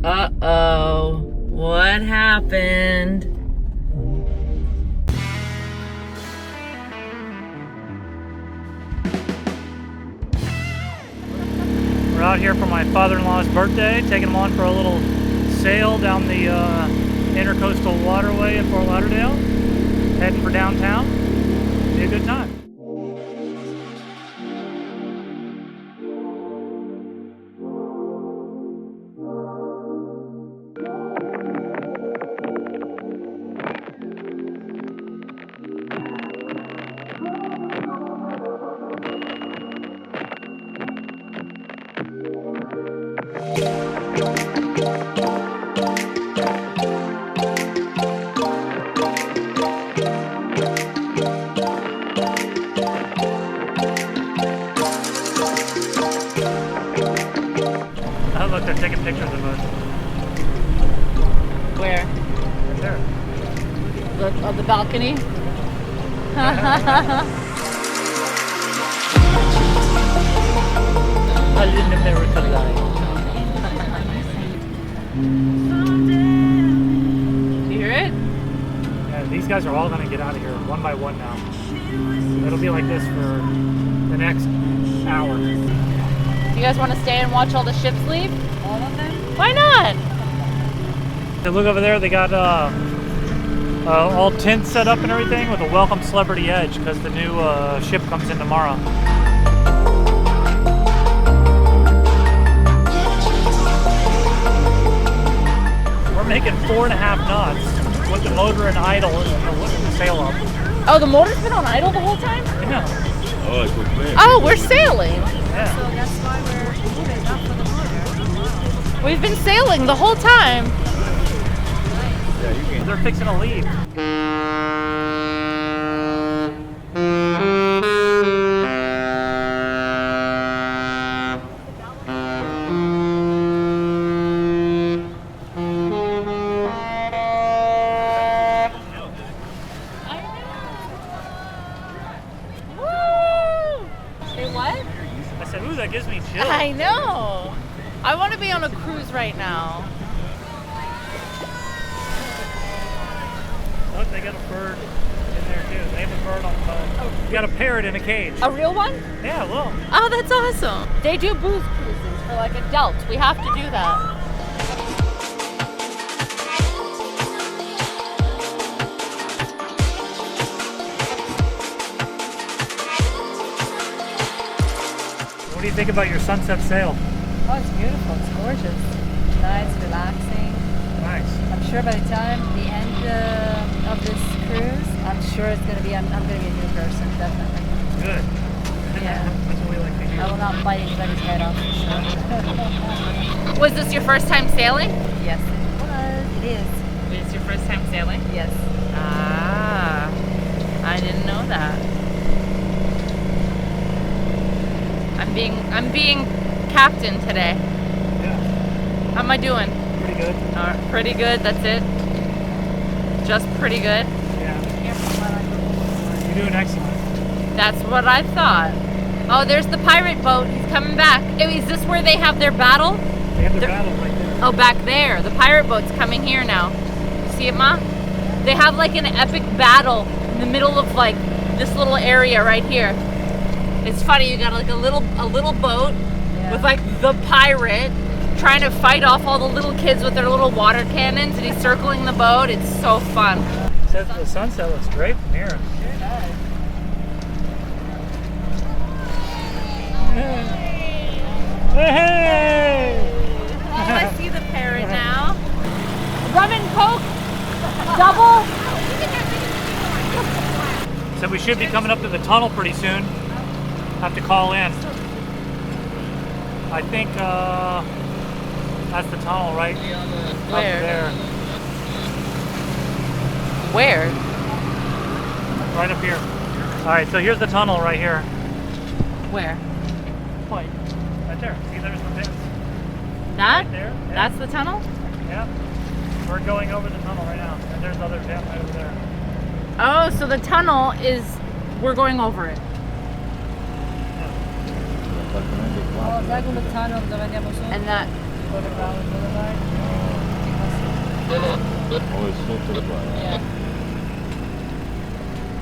Uh-oh. What happened? We're out here for my father-in-law's birthday, taking him on for a little sail down the intercoastal waterway in Fort Lauderdale, heading for downtown. Be a good time. Oh, look, they're taking pictures of us. Where? Right there. On the balcony? A little America life. You hear it? Yeah, these guys are all going to get out of here one by one now. It'll be like this for the next hour. You guys want to stay and watch all the ships leave? All of them? Why not? Hey, look over there, they got all tents set up and everything with a welcome celebrity edge because the new ship comes in tomorrow. We're making 4.5 knots with the motor and idle and the sail up. Oh, the motor's been on idle the whole time? Yeah. Oh, we're sailing. Yeah. So that's why we're moving up for the motor. We've been sailing the whole time. They're fixing to leave. Say what? I said, ooh, that gives me chills. I know. I want to be on a cruise right now. Look, they got a bird in there too. They have a bird on the boat. You got a parrot in a cage. A real one? Yeah, well. Oh, that's awesome. They do booze cruises for like adults. We have to do that. What do you think about your sunset sail? Oh, it's beautiful. It's gorgeous. Nice, relaxing. Nice. I'm sure by the time the end of this cruise, I'm sure it's gonna be. I'm gonna be a new person, definitely. Good. Yeah. That's what we like to hear. I will not bite anybody's head off for sure. Was this your first time sailing? Yes, it was. It is. It is your first time sailing? Yes. Ah, I didn't know that. I'm being captain today. Yeah. How am I doing? Pretty good. Pretty good. That's it. Just pretty good. Yeah. You're doing excellent. That's what I thought. Oh, there's the pirate boat. He's coming back. Is this where they have their battle? They have the battle right there. Oh, back there. The pirate boat's coming here now. You see it, Ma? They have like an epic battle in the middle of like this little area right here. It's funny. You got like a little boat with like the pirate trying to fight off all the little kids with their little water cannons, and he's circling the boat. It's so fun. Says the sunset looks great from here. Sure does. Hey! Oh, I see the parrot now. Rum and Coke, double. So we should be coming up to the tunnel pretty soon. Have to call in. I think that's the tunnel, right? Up Where? there. Where? Right up here. All right, so here's the tunnel right here. Where? Point. Right there. See, there's the pits. That? Right there. Yeah. That's the tunnel? Yeah. We're going over the tunnel right now. And there's another pit right over there. Oh, so the tunnel is, we're going over it. Oh, sai come tunnel dove andiamo su? And that, Boulevard. Oh, è sotto qua. Yeah.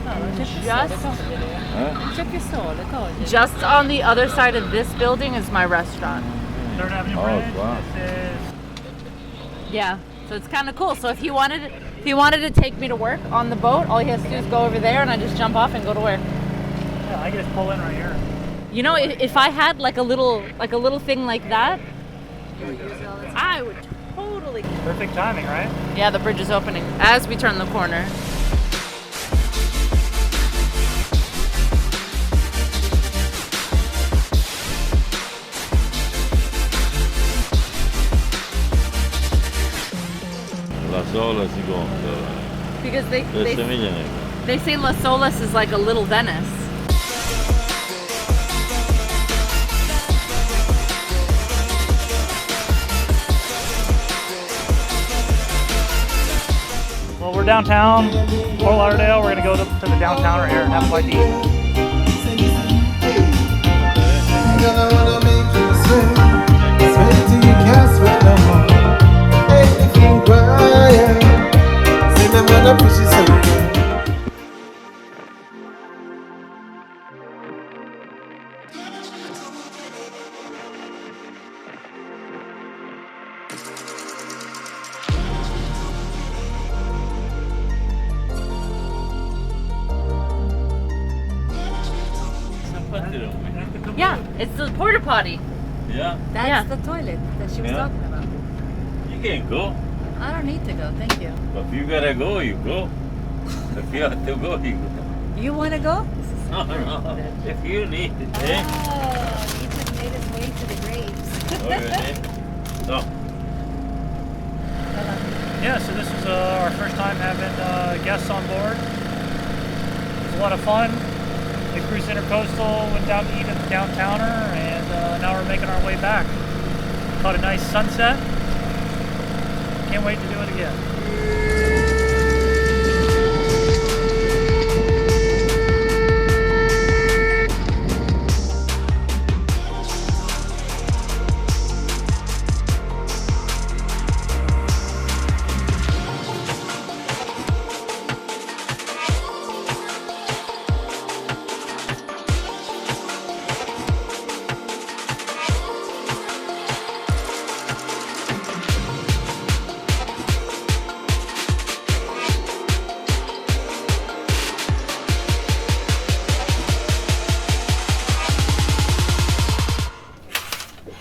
No, non c'è più sole, cogliere. Non c'è più sole, cogliere. Just on the other side of this building is my restaurant. Third Avenue Oh, Bridge. wow. This is Yeah, so it's kind of cool. So if he wanted to take me to work on the boat, all he has to do is go over there, and I just jump off and go to work. yeah, I can just pull in right here. You know, if I had like a little thing like that, You would use it all the time. I would totally. Perfect timing, right? Yeah, the bridge is opening as we turn the corner. La sola si conta. Because Le semiglie nere. they say Las Olas is like a little Venice. Well, we're downtown, Fort Lauderdale. We're gonna go to the downtowner here and have a bite to eat. Gonna wanna make you swim, swim till you can't sweat no more. Anything quiet, say them wanna push it so. Yeah, it's the porta potty. Yeah, That's Yeah. the toilet that she was Yeah. talking about. you can go. I don't need to go, thank you. But if you gotta go, you go. If you have to go, you go. You want to go? No, no. If you need it, eh? Oh, he just made his way to the graves. Okay. So, Yeah, so this is our first time having guests on board. It was a lot of fun. We cruised Intercoastal, went down to eat at the downtowner, and now we're making our way back. Caught a nice sunset. Can't wait to do it again.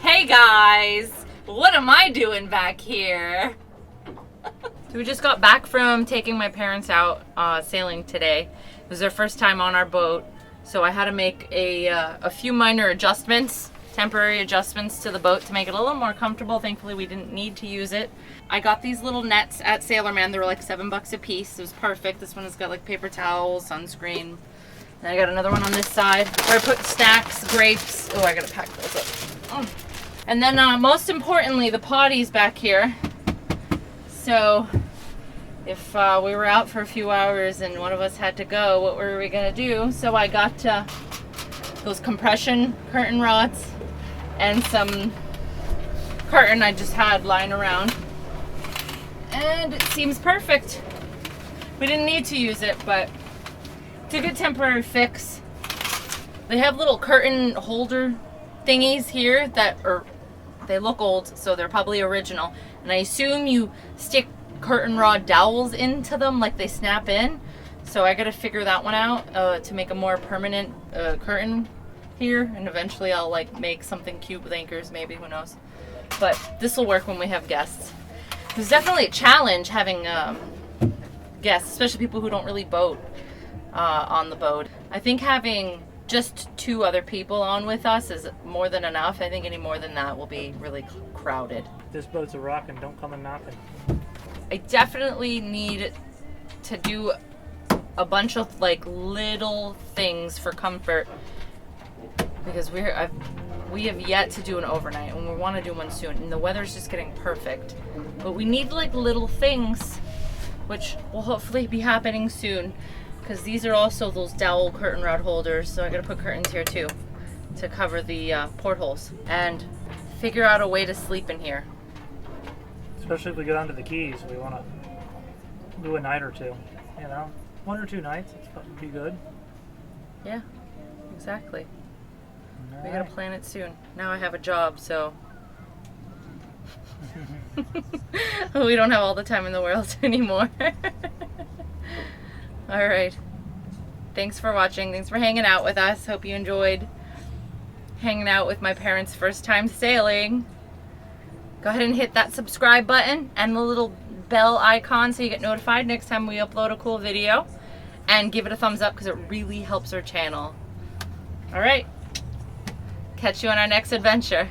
Hey guys, what am I doing back here? So we just got back from taking my parents out sailing today. It was their first time on our boat, so I had to make a few minor adjustments, temporary adjustments to the boat to make it a little more comfortable. Thankfully, we didn't need to use it. I got these little nets at Sailorman. They were like $7 a piece. It was perfect. This one has got like paper towels, sunscreen. Then I got another one on this side where I put snacks, grapes. Oh, I gotta pack those up. Oh. And then most importantly, the potties back here. So if we were out for a few hours and one of us had to go, what were we gonna do? So I got those compression curtain rods and some curtain I just had lying around. And it seems perfect. We didn't need to use it, but it's a good temporary fix. They have little curtain holder thingies here that are, they look old, so they're probably original. And I assume you stick curtain rod dowels into them like they snap in. So I gotta figure that one out to make a more permanent curtain here. And eventually I'll like make something cute with anchors, maybe, who knows. But this will work when we have guests. There's definitely a challenge having guests, especially people who don't really boat on the boat. I think having just 2 other people on with us is more than enough. I think any more than that will be really crowded. This boat's a rockin', don't come and knockin'. I definitely need to do a bunch of like little things for comfort because we have yet to do an overnight and we want to do one soon, and the weather's just getting perfect. But we need like little things, which will hopefully be happening soon. Because these are also those dowel curtain rod holders, so I gotta put curtains here too to cover the portholes and figure out a way to sleep in here. Especially if we go down to the Keys, we want to do a night or two. You know, 1 or 2 nights. It'd be good. Yeah, exactly. All We gotta right. plan it soon. Now I have a job, so we don't have all the time in the world anymore. All right. Thanks for watching. Thanks for hanging out with us. Hope you enjoyed hanging out with my parents' first time sailing. Go ahead and hit that subscribe button and the little bell icon so you get notified next time we upload a cool video. And give it a thumbs up because it really helps our channel. All right. Catch you on our next adventure.